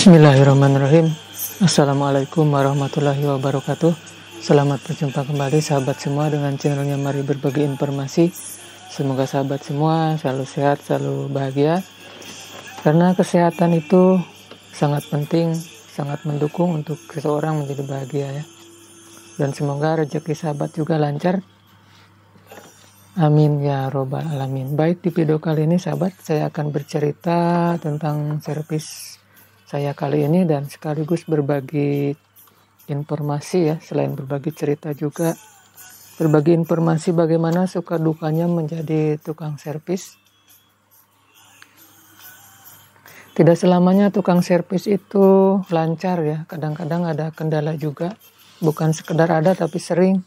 Bismillahirrahmanirrahim. Assalamualaikum warahmatullahi wabarakatuh. Selamat berjumpa kembali sahabat semua dengan channelnya Mari Berbagi Informasi. Semoga sahabat semua selalu sehat, selalu bahagia. Karena kesehatan itu sangat penting, sangat mendukung untuk seseorang menjadi bahagia ya. Dan semoga rezeki sahabat juga lancar. Amin ya robbal alamin. Baik, di video kali ini sahabat, saya akan bercerita tentang servis saya kali ini dan sekaligus berbagi informasi ya, selain berbagi cerita juga berbagi informasi bagaimana suka dukanya menjadi tukang servis. Tidak selamanya tukang servis itu lancar ya, kadang-kadang ada kendala juga, bukan sekedar ada tapi sering.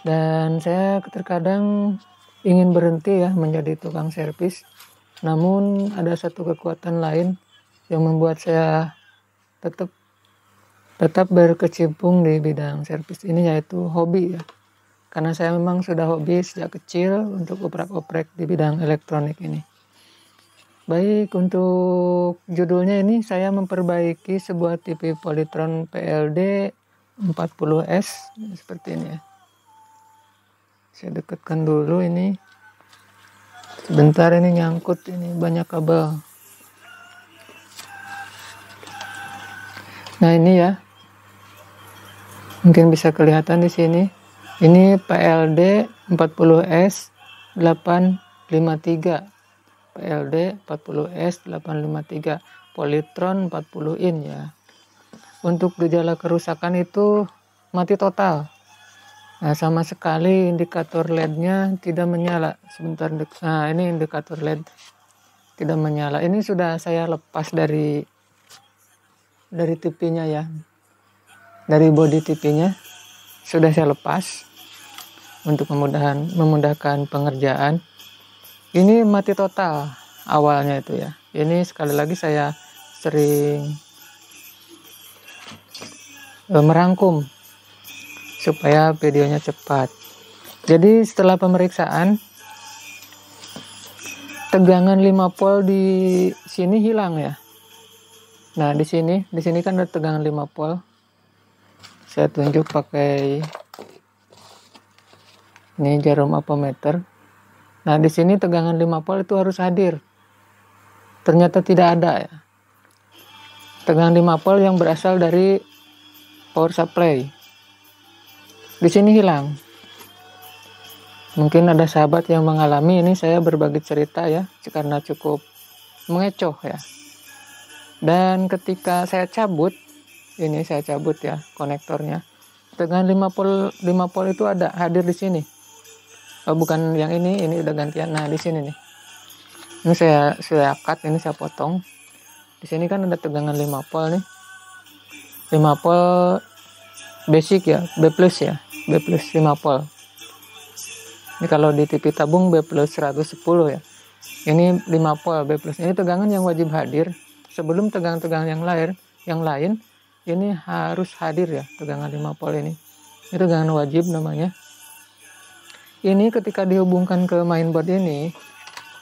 Dan saya terkadang ingin berhenti ya menjadi tukang servis, namun ada satu kekuatan lain yang membuat saya tetap berkecimpung di bidang servis ini, yaitu hobi ya. Karena saya memang sudah hobi sejak kecil untuk oprek-oprek di bidang elektronik ini. Baik, untuk judulnya ini saya memperbaiki sebuah TV Polytron PLD 40S seperti ini ya. Saya dekatkan dulu ini. Sebentar, ini nyangkut, ini banyak kabel. Nah ini ya, mungkin bisa kelihatan di sini. Ini PLD 40S 853, PLD 40S 853, Polytron 40 in ya. Untuk gejala kerusakan itu mati total. Nah, sama sekali indikator LED-nya tidak menyala. Sebentar, nah ini indikator LED tidak menyala. Ini sudah saya lepas dari TV-nya ya, dari body TV-nya sudah saya lepas untuk memudahkan pengerjaan. Ini mati total awalnya itu ya. Ini sekali lagi saya sering merangkum supaya videonya cepat. Jadi setelah pemeriksaan, tegangan 5 volt di sini hilang ya. Nah, di sini kan ada tegangan 5 volt. Saya tunjuk pakai ini jarum ampermeter. Nah, di sini tegangan 5 volt itu harus hadir. Ternyata tidak ada ya. Tegangan 5 volt yang berasal dari power supply. Di sini hilang. Mungkin ada sahabat yang mengalami ini, saya berbagi cerita ya, karena cukup mengecoh ya. Dan ketika saya cabut, ini saya cabut ya konektornya, tegangan 5 volt itu ada hadir di sini. Oh, bukan yang ini udah gantian. Nah, di sini nih. Ini saya cut, ini saya potong. Di sini kan ada tegangan 5 volt nih. 5 volt basic ya, B+ ya. B+ 5 volt. Ini kalau di TV tabung B+ 110 ya. Ini 5 volt B+. Ini tegangan yang wajib hadir. Sebelum tegangan-tegangan yang lain, ini harus hadir ya, tegangan 5 volt ini. Ini tegangan wajib namanya. Ini ketika dihubungkan ke mainboard ini,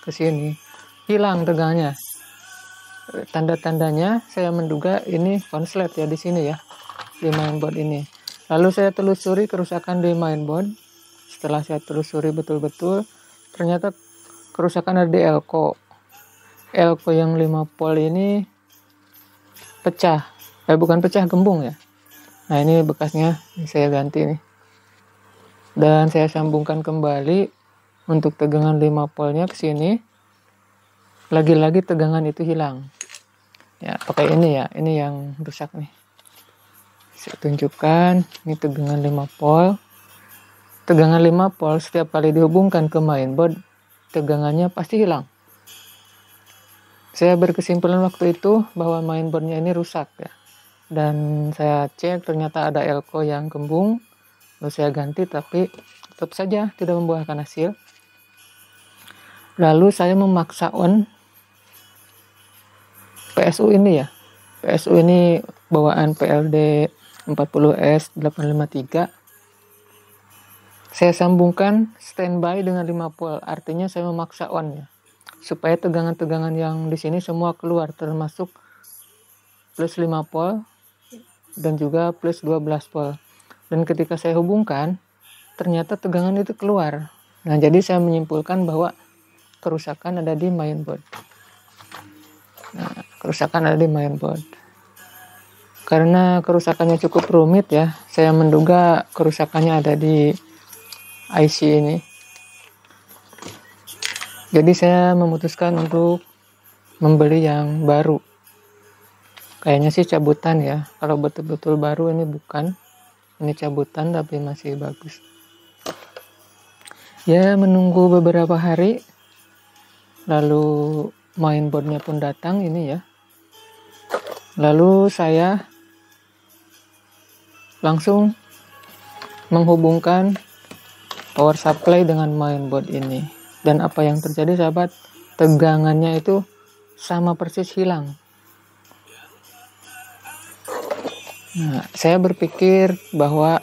ke sini, hilang tegangannya. Tanda-tandanya saya menduga ini konslet ya di sini ya, di mainboard ini. Lalu saya telusuri kerusakan di mainboard. Setelah saya telusuri betul-betul, ternyata kerusakan ada di elko. Elko yang 5 volt ini pecah, bukan pecah, gembung ya. Nah, ini bekasnya, ini saya ganti nih. Dan saya sambungkan kembali untuk tegangan 5 voltnya ke sini. Lagi-lagi tegangan itu hilang. Ya, pakai ini ya, ini yang rusak nih. Saya tunjukkan, ini tegangan 5 volt. Tegangan 5 volt setiap kali dihubungkan ke mainboard, tegangannya pasti hilang. Saya berkesimpulan waktu itu bahwa mainboardnya ini rusak ya. Dan saya cek ternyata ada elko yang gembung. Lalu saya ganti, tapi tetap saja tidak membuahkan hasil. Lalu saya memaksa on PSU ini ya. PSU ini bawaan PLD 40S 853. Saya sambungkan standby dengan 5 volt. Artinya saya memaksa on ya, supaya tegangan-tegangan yang di sini semua keluar, termasuk plus 5 volt dan juga plus 12 volt. Dan ketika saya hubungkan, ternyata tegangan itu keluar. Nah, jadi saya menyimpulkan bahwa kerusakan ada di mainboard. Karena kerusakannya cukup rumit ya, saya menduga kerusakannya ada di IC ini. Jadi saya memutuskan untuk membeli yang baru. Kayaknya sih cabutan ya. Kalau betul-betul baru ini bukan. Ini cabutan tapi masih bagus. Ya, menunggu beberapa hari. Lalu mainboardnya pun datang ini ya. Lalu saya langsung menghubungkan power supply dengan mainboard ini. Dan apa yang terjadi sahabat, tegangannya itu sama persis hilang. Nah, saya berpikir bahwa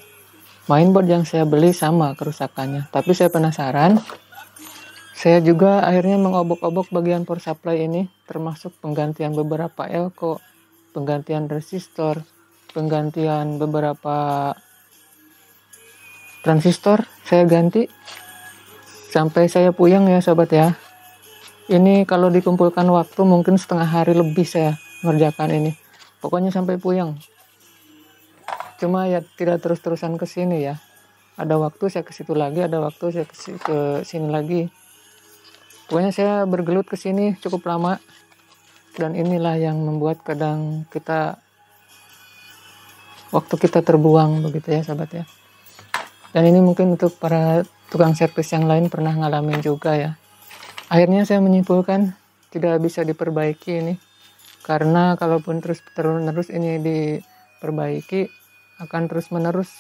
mainboard yang saya beli sama kerusakannya. Tapi saya penasaran. Saya juga akhirnya mengobok-obok bagian power supply ini, termasuk penggantian beberapa elko, penggantian resistor, penggantian beberapa transistor. Saya ganti sampai saya puyeng ya sahabat ya. Ini kalau dikumpulkan waktu mungkin setengah hari lebih saya ngerjakan ini. Pokoknya sampai puyeng. Cuma ya tidak terus-terusan ke sini ya. Ada waktu saya ke situ lagi, ada waktu saya ke sini lagi. Pokoknya saya bergelut ke sini cukup lama. Dan inilah yang membuat kadang waktu kita terbuang begitu ya sahabat ya. Dan ini mungkin untuk para tukang servis yang lain pernah ngalamin juga ya. Akhirnya saya menyimpulkan tidak bisa diperbaiki ini. Karena kalaupun terus-menerus ini diperbaiki, akan terus-menerus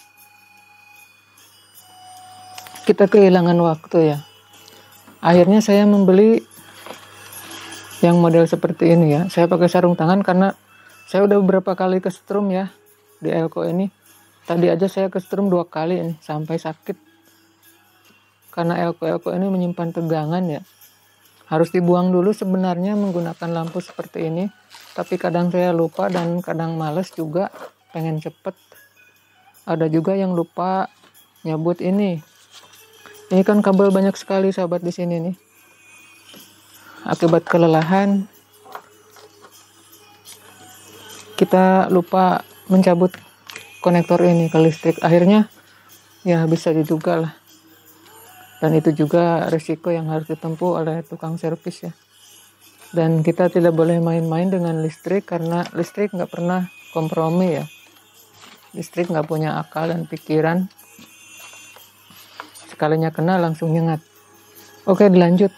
kita kehilangan waktu ya. Akhirnya saya membeli yang model seperti ini ya. Saya pakai sarung tangan karena saya udah beberapa kali kesetrum ya di elko ini. Tadi aja saya kesetrum 2 kali ini sampai sakit. Karena elko-elko ini menyimpan tegangan ya. Harus dibuang dulu sebenarnya menggunakan lampu seperti ini. Tapi kadang saya lupa dan kadang males juga, pengen cepet. Ada juga yang lupa nyabut ini. Ini kan kabel banyak sekali sahabat di sini nih. Akibat kelelahan kita lupa mencabut konektor ini ke listrik. Akhirnya ya bisa diduga lah. Dan itu juga risiko yang harus ditempuh oleh tukang servis ya. Dan kita tidak boleh main-main dengan listrik karena listrik nggak pernah kompromi ya. Listrik nggak punya akal dan pikiran. Sekalinya kena langsung nyengat. Oke, dilanjut.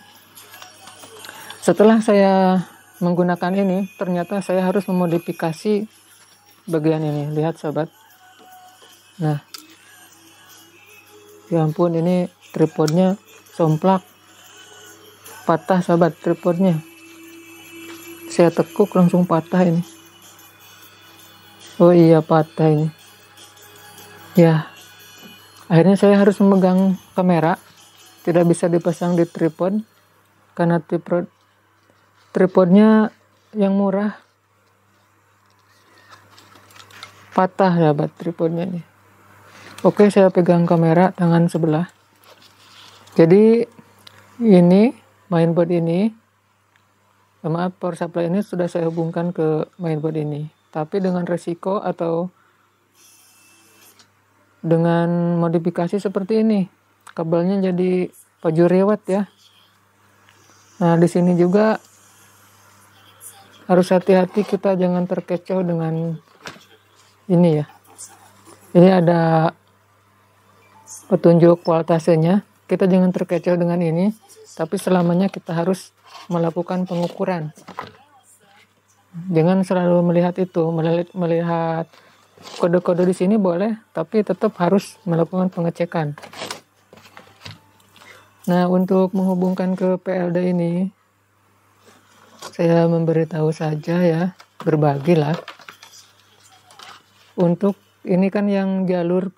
Setelah saya menggunakan ini, ternyata saya harus memodifikasi bagian ini. Lihat sahabat. Nah, ya ampun, ini tripodnya somplak. Patah sahabat tripodnya. Saya tekuk langsung patah ini. Oh iya, patah ini. Ya, akhirnya saya harus memegang kamera. Tidak bisa dipasang di tripod. Karena tripodnya yang murah. Patah sahabat tripodnya ini. Oke, saya pegang kamera tangan sebelah. Jadi ini mainboard ini, maaf, power supply ini sudah saya hubungkan ke mainboard ini. Tapi dengan resiko atau dengan modifikasi seperti ini, kabelnya jadi pajuriwat ya. Nah, di sini juga harus hati-hati, kita jangan terkecoh dengan ini ya. Ini ada petunjuk voltasenya. Kita jangan terkecoh dengan ini, tapi selamanya kita harus melakukan pengukuran. Jangan selalu melihat itu, melihat kode-kode di sini boleh, tapi tetap harus melakukan pengecekan. Nah, untuk menghubungkan ke PLD ini, saya memberitahu saja ya, berbagilah. Untuk ini kan yang jalur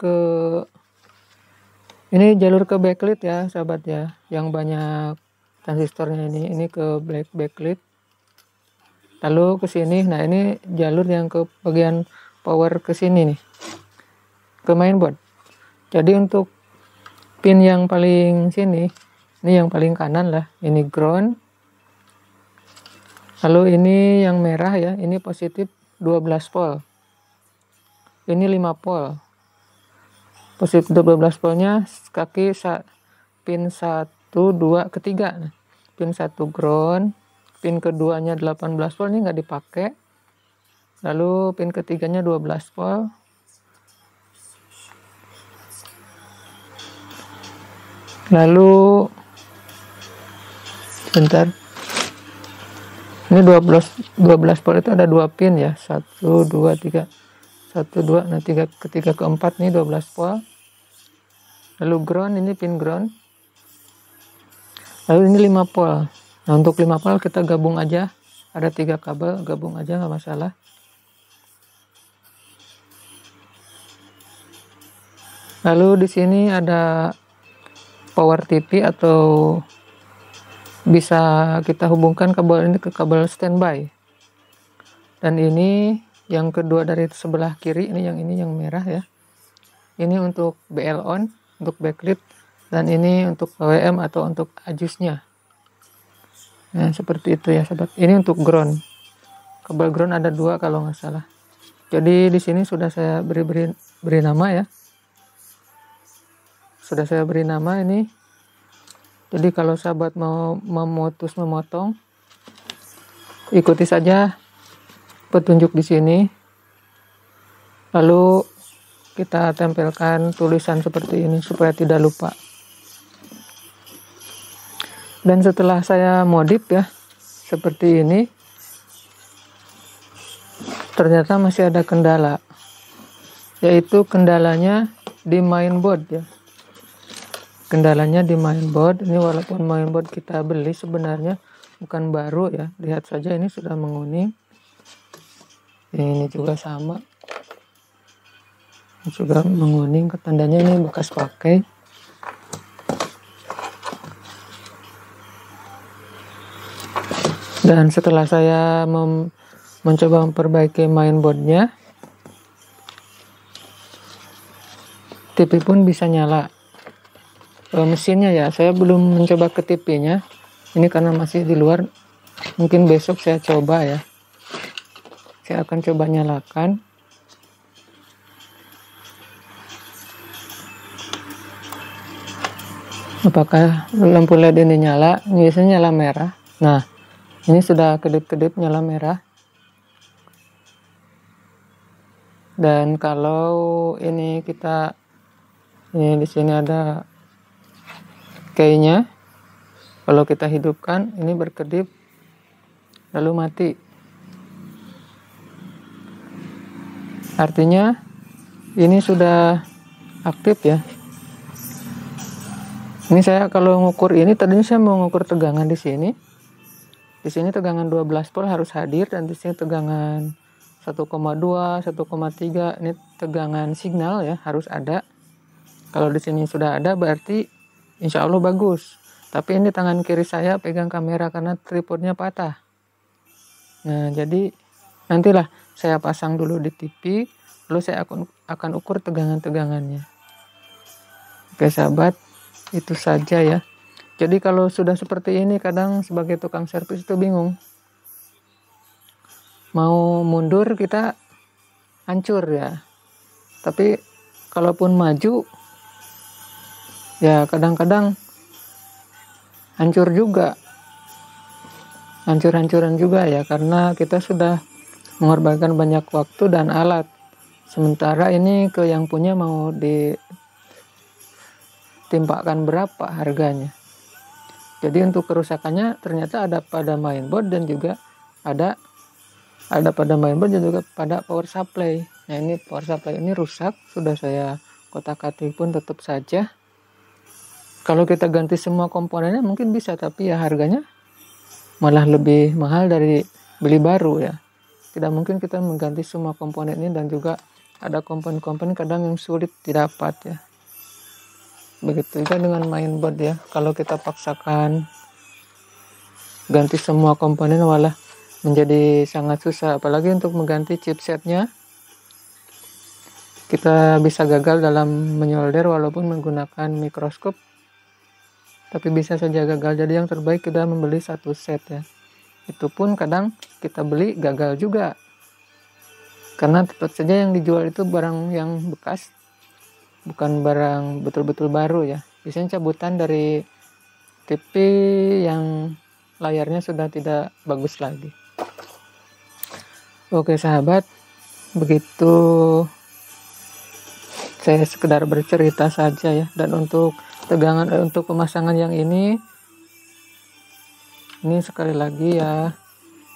ke backlit ya sahabat ya, yang banyak transistornya ini ke backlit. lalu ke sini. Nah, ini jalur yang ke bagian power ke sini nih, ke mainboard. Jadi untuk pin yang paling sini, ini yang paling kanan lah, ini ground. Lalu ini yang merah ya, ini positif 12 volt. Ini 5 volt. Positif 12 voltnya kaki pin 1, 2, ketiga. Nah, pin 1 ground, pin keduanya 18 volt, ini nggak dipakai. Lalu pin ketiganya 12 volt. Lalu bentar. Ini 12 volt itu ada 2 pin ya. 1, 2, 3. 1, 2, nah ketiga keempat nih 12 volt. Lalu ground, ini pin ground. Lalu ini 5 volt. Nah, untuk 5 volt kita gabung aja. Ada 3 kabel, gabung aja nggak masalah. Lalu di sini ada power TV atau bisa kita hubungkan kabel ini ke kabel standby. Dan ini yang kedua dari sebelah kiri, ini yang merah ya. Ini untuk BL on, untuk backlit, dan ini untuk PWM atau untuk ajusnya. Nah, seperti itu ya sobat. Ini untuk ground. Kabel ground ada 2 kalau nggak salah. Jadi di sini sudah saya beri nama ya. Sudah saya beri nama ini. Jadi kalau sahabat mau memotong, ikuti saja petunjuk di sini. Lalu kita tempelkan tulisan seperti ini supaya tidak lupa. Dan setelah saya modif ya, seperti ini, ternyata masih ada kendala. Yaitu kendalanya di mainboard ya. Kendalanya di mainboard. Ini walaupun mainboard kita beli sebenarnya bukan baru ya. Lihat saja ini sudah menguning. Ini juga sama. Ini juga menguning. Tandanya ini bekas pakai. Dan setelah saya mencoba memperbaiki mainboardnya, TV pun bisa nyala. Mesinnya ya, saya belum mencoba ke TV-nya. Ini karena masih di luar. Mungkin besok saya coba ya. Saya akan coba nyalakan. Apakah lampu LED ini nyala? Biasanya nyala merah. Nah, ini sudah kedip-kedip nyala merah. Dan kalau ini di sini ada kayaknya, kalau kita hidupkan ini berkedip lalu mati. Artinya ini sudah aktif ya. Ini saya kalau ngukur ini, tadinya saya mau ngukur tegangan di sini. Di sini tegangan 12 volt harus hadir, dan di sini tegangan 1,2, 1,3, ini tegangan signal ya harus ada. Kalau di sini sudah ada berarti insya Allah bagus. Tapi ini tangan kiri saya pegang kamera karena tripodnya patah. Nah, jadi nantilah saya pasang dulu di TV, lalu saya akan ukur tegangan-tegangannya. Oke sahabat, itu saja ya. Jadi kalau sudah seperti ini, kadang sebagai tukang servis itu bingung. Mau mundur kita hancur ya. Tapi kalaupun maju, ya kadang-kadang hancur juga. Hancur-hancuran juga ya, karena kita sudah mengorbankan banyak waktu dan alat. Sementara ini ke yang punya mau ditimpakan berapa harganya. Jadi untuk kerusakannya ternyata ada pada mainboard dan juga ada pada mainboard dan juga pada power supply. Nah, ini power supply ini rusak, sudah saya kotak-katik pun tetap saja. Kalau kita ganti semua komponennya mungkin bisa, tapi ya harganya malah lebih mahal dari beli baru ya. Tidak mungkin kita mengganti semua komponen ini, dan juga ada komponen-komponen kadang yang sulit didapat ya. Begitu juga dengan mainboard ya. Kalau kita paksakan ganti semua komponen, malah menjadi sangat susah, apalagi untuk mengganti chipsetnya. Kita bisa gagal dalam menyolder walaupun menggunakan mikroskop, tapi bisa saja gagal. Jadi yang terbaik kita membeli satu set ya. Itu pun kadang kita beli gagal juga, karena tetap saja yang dijual itu barang yang bekas, bukan barang betul-betul baru ya. Biasanya cabutan dari TV yang layarnya sudah tidak bagus lagi. Oke sahabat, begitu saya sekedar bercerita saja ya. Dan untuk untuk pemasangan yang ini sekali lagi ya,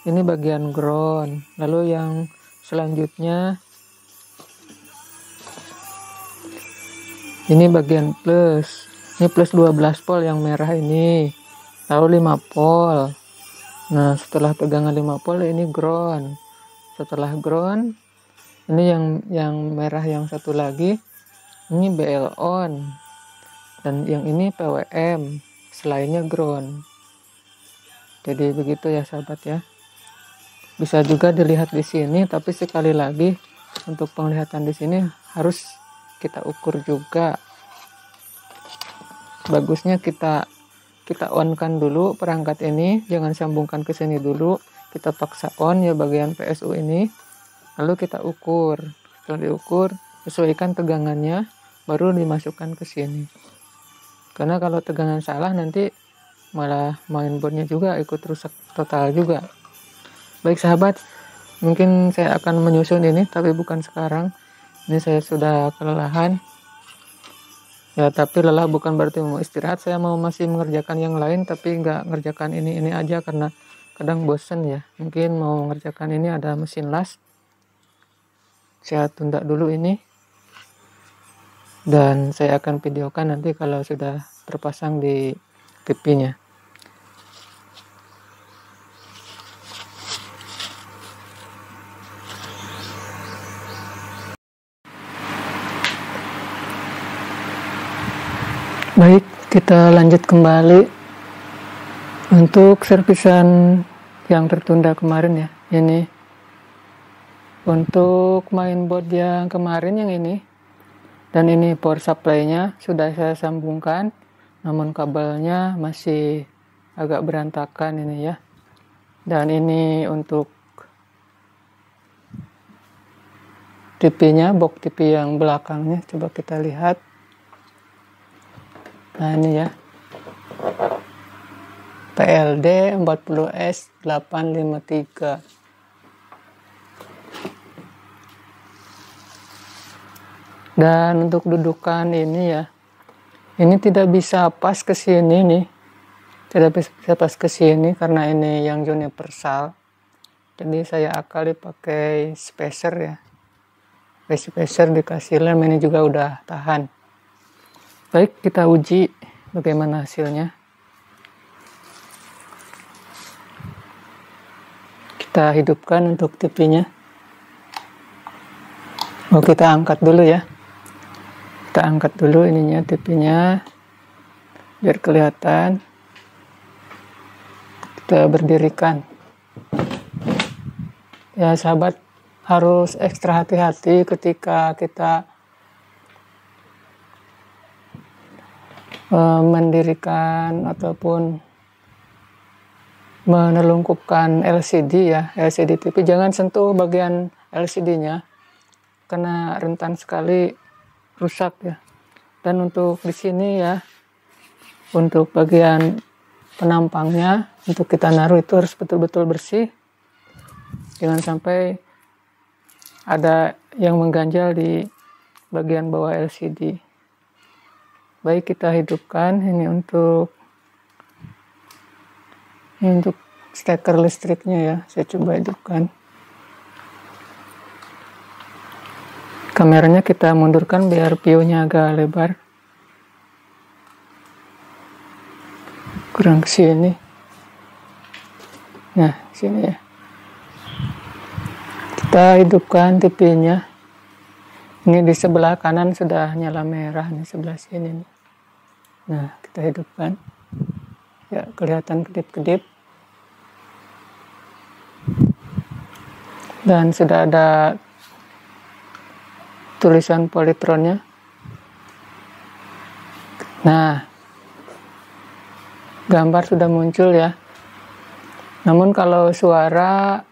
ini bagian ground. Lalu yang selanjutnya ini bagian plus. Ini plus 12 volt yang merah ini. Lalu 5 volt. Nah, setelah tegangan 5 volt ini ground. Setelah ground, ini yang merah yang satu lagi, ini BL on. Dan yang ini PWM, selainnya ground. Jadi begitu ya sahabat ya. Bisa juga dilihat di sini, tapi sekali lagi untuk penglihatan di sini harus kita ukur juga. Bagusnya kita on kan dulu perangkat ini, jangan sambungkan ke sini dulu. Kita paksa on ya bagian PSU ini, lalu kita ukur. Setelah diukur, sesuaikan tegangannya, baru dimasukkan ke sini. Karena kalau tegangan salah nanti malah mainboardnya juga ikut rusak total juga. Baik sahabat, mungkin saya akan menyusun ini, tapi bukan sekarang. Ini saya sudah kelelahan. Ya, tapi lelah bukan berarti mau istirahat. Saya masih mengerjakan yang lain, tapi nggak ngerjakan ini aja karena kadang bosen ya. Mungkin mau ngerjakan ini, ada mesin las. Saya tunda dulu ini. Dan saya akan videokan nanti kalau sudah terpasang di TV-nya. Baik, kita lanjut kembali untuk servisan yang tertunda kemarin ya. Ini untuk mainboard yang kemarin yang ini, dan ini power supply-nya sudah saya sambungkan, namun kabelnya masih agak berantakan ini ya. Dan ini untuk TV-nya, box TV yang belakangnya, coba kita lihat. Nah ini ya, PLD 40S 853. Dan untuk dudukan ini ya, ini tidak bisa pas ke sini nih, tidak bisa pas ke sini karena ini yang universal. Jadi saya akali pakai spacer ya, spacer dikasih lem, ini juga udah tahan. Baik, kita uji bagaimana hasilnya. Kita hidupkan untuk TV-nya. Oh, kita angkat dulu ya. Kita angkat dulu ininya, TV-nya, biar kelihatan. Kita berdirikan. Ya sahabat, harus ekstra hati-hati ketika kita mendirikan ataupun menelungkupkan LCD ya, LCD TV. Jangan sentuh bagian LCD-nya karena rentan sekali rusak ya. Dan untuk di sini ya, untuk bagian penampangnya, untuk kita naruh itu harus betul-betul bersih. Jangan sampai ada yang mengganjal di bagian bawah LCD. Baik, kita hidupkan ini untuk steker listriknya ya. Saya coba hidupkan. Kameranya kita mundurkan biar view-nya agak lebar. Kurang ke sini. Nah, sini ya. Kita hidupkan TV-nya. Ini di sebelah kanan sudah nyala merah, di sebelah sini nih. Nah, kita hidupkan. Ya, kelihatan kedip-kedip. dan sudah ada tulisan politronnya. Nah, gambar sudah muncul ya. Namun kalau suara,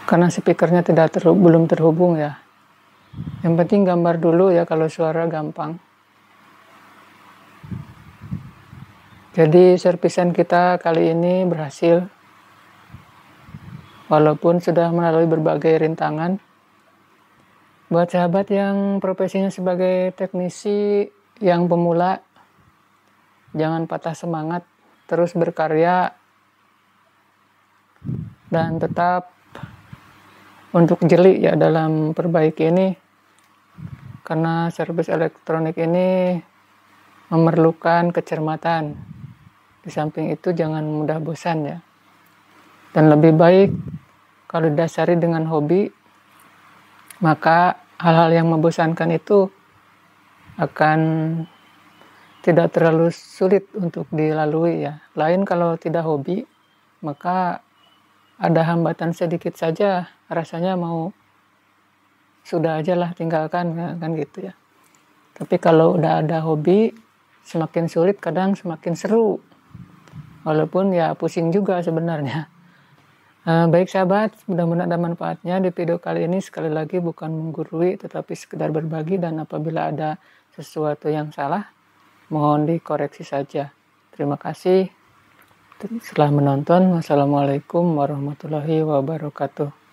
karena speakernya belum terhubung ya. Yang penting gambar dulu ya, kalau suara gampang. Jadi servisan kita kali ini berhasil. Walaupun sudah melalui berbagai rintangan. Buat sahabat yang profesinya sebagai teknisi yang pemula, jangan patah semangat, terus berkarya, dan tetap untuk jeli ya dalam perbaiki ini, karena servis elektronik ini memerlukan kecermatan. Di samping itu jangan mudah bosan ya, dan lebih baik kalau didasari dengan hobi, maka hal-hal yang membosankan itu akan tidak terlalu sulit untuk dilalui ya. Lain kalau tidak hobi, maka ada hambatan sedikit saja rasanya mau sudah aja lah tinggalkan ya, kan gitu ya. Tapi kalau udah ada hobi, semakin sulit kadang semakin seru, walaupun ya pusing juga sebenarnya. Baik sahabat, mudah-mudahan ada manfaatnya di video kali ini. Sekali lagi bukan menggurui, tetapi sekedar berbagi, dan apabila ada sesuatu yang salah, mohon dikoreksi saja. Terima kasih telah menonton. Wassalamualaikum warahmatullahi wabarakatuh.